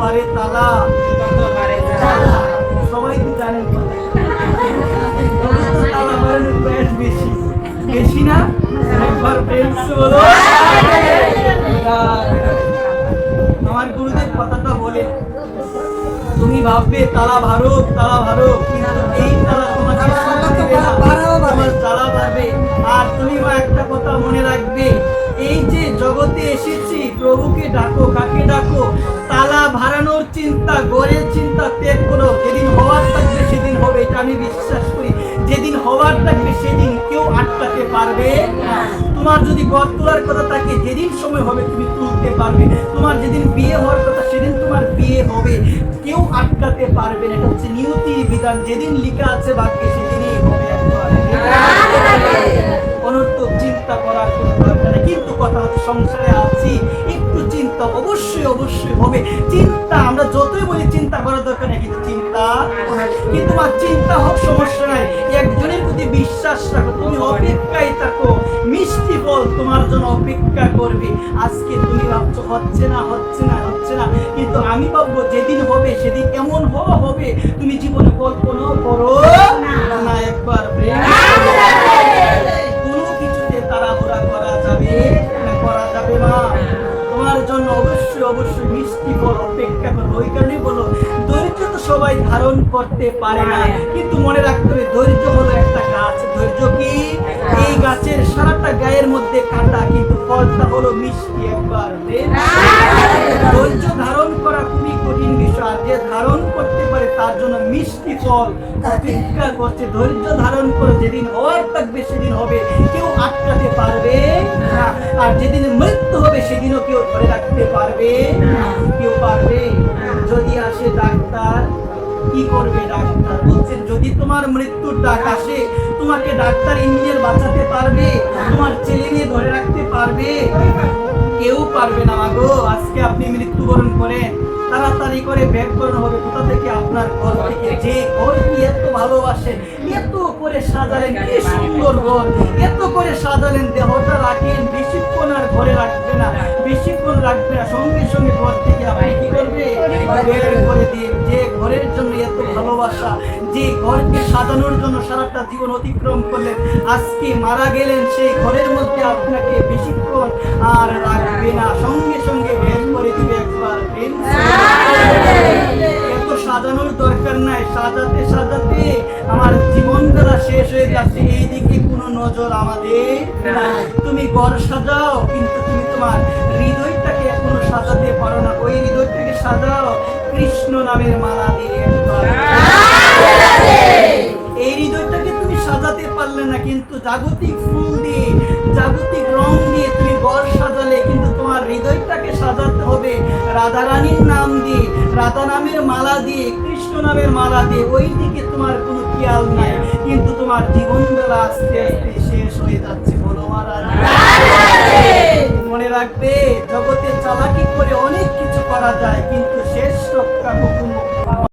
বারে তালা, সবাই তো জানেন তালা বাড়ানোর প্রয়াস বেশি বেশি না? একবার ফ্রেন্ডস বলো। আমার গুরুদেব কথাটা বলে, তুমি ভাববে তালা ভারো কিন্তু এই তালা তোমাকে তোমার তালা বাড়বে। আর তুমি একটা কথা মনে রাখবে, এই যে জগতে এসেছি প্রভুকে ডাকো, কাকে ডাকো? তালা ভাড়ানোর চিন্তা, গড়ের চিন্তা ত্যাগ করো। যেদিন হওয়ার থাকবে সেদিন হবে, এটা আমি বিশ্বাস করি। যেদিন হওয়ার থাকবে সেদিন কেউ আটকাতে পারবে না। তোমার যদি ঘর তোলার কথা থাকে, যেদিন সময় হবে তুমি তুলতে পারবে। তোমার যেদিন বিয়ে হওয়ার কথা সেদিন তোমার বিয়ে হবে, কেউ আটকাতে পারবে না। এটা হচ্ছে নিয়তির বিধান, যেদিন লেখা আছে ভাগ্যে সেদিনই হবে। অনর্থক চিন্তা করার কোনো দরকার নেই। কিন্তু কথা হচ্ছে সংসারে আছি, একটু চিন্তা অবশ্যই অবশ্যই হবে। চিন্তা আমরা যতই বলি চিন্তা করার দরকার নেই, কিন্তু চিন্তা কিন্তু চিন্তা হোক সমস্যা নাই। একজনের প্রতি বিশ্বাস রাখো, তুমি অপেক্ষায় থাকো, মিষ্টি ফল তোমার জন্য অপেক্ষা করবে। আজকে তুমি ভাবছো হচ্ছে না হচ্ছে না হচ্ছে না, কিন্তু আমি ভাববো যেদিন হবে সেদিন এমন হওয়া হবে তুমি জীবনে কল্পনাও করো না। একবার কোনো কিছুতে তাড়াহুড়া করা যাবে না, করা যাবে না। তোমার জন্য অবশ্যই অবশ্যই মিষ্টি ফল অপেক্ষা করো। ওই কারণে বলো, ধৈর্য তো সবাই ধারণ করতে পারে না, কিন্তু মনে রাখতে হবে ধৈর্য হলো একটা গাছ। ধৈর্য কি? এই গাছের সারাটা গায়ের মধ্যে কাঁটা, কিন্তু ফলটা হলো মিষ্টি। একবার ধৈর্য ধারণ করা খুবই কঠিন বিষয়, যে ধারণ করতে পারে তার জন্য মিষ্টি ফল অপেক্ষা করছে। ধৈর্য ধারণ করে, যেদিন হওয়ার থাকবে সেদিন হবে, কেউ আটকাতে পারবে না। আর যেদিন মৃত্যু হবে সেদিনও কেউ ধরে রাখতে পারবে না, কেউ পারবে। যদি আসে ডাক্তার, কি করবে ডাক্তার? বলছেন যদি তোমার মৃত্যুর ডাক আসে, তোমাকে ডাক্তার ইঞ্জিনিয়ার বাঁচাতে পারবে? তোমার ছেলে মেয়ে ধরে রাখতে পারবে? কেউ পারবে না। গো আজকে আপনি মৃত্যুবরণ করেন, তাড়াতাড়ি করে ব্যাগ করানো হবে কোথা থেকে? আপনার ঘর থেকে। যে ঘর কি এত ভালোবাসেন, এত করে সাজালেন, কি সুন্দর ঘর, এত করে সাজালেন, দেহটা রাখেন, বেশিক্ষণ আর ঘরে রাখবে না, বেশিক্ষণ রাখবে না, সঙ্গে সঙ্গে ঘর থেকে আপনি কি করবে? বের করে দিয়ে। যে ঘরের জন্য এত ভালোবাসা, যে ঘরকে সাজানোর জন্য সারাটা জীবন অতিক্রম করলেন, আজকে মারা গেলেন, সেই ঘরের মধ্যে আপনাকে বেশিক্ষণ আর রাখবে না, সঙ্গে সঙ্গে বের করে দিবে। একবার এত সাজানোর দরকার নাই। সাজাতে সাজাতে আমার জীবন বেলা শেষ হয়ে যাচ্ছে, এইদিকে কোনো নজর আমাদের নাই। তুমি ঘর সাজাও, কিন্তু তুমি তোমার হৃদয়টাকে এখনো সাজাতে পারো না। ওই হৃদয়টাকে সাজাও কৃষ্ণ নামের মালা দিয়ে। এই হৃদয়টাকে তুমি সাজাতে পারলে না, কিন্তু জাগতিক ফুল দিয়ে, জাগতিক রং দিয়ে তুমি ঘর সাজালে, কিন্তু তোমার হৃদয়টাকে সাজাতে হবে রাধারানীর নাম দিয়ে, রাধা নামের মালা দিয়ে, কৃষ্ণ নামের মালা দিয়ে। ওই দিকে তোমার কোনো খেয়াল নাই, কিন্তু তোমার জীবন বেলা আস্তে আস্তে শেষ হয়ে যাচ্ছে। বলো মহারাজ। মনে রাখবে, জগতে চালাকি করে অনেক কিছু করা যায়, কিন্তু শেষ রক্ষা কখনো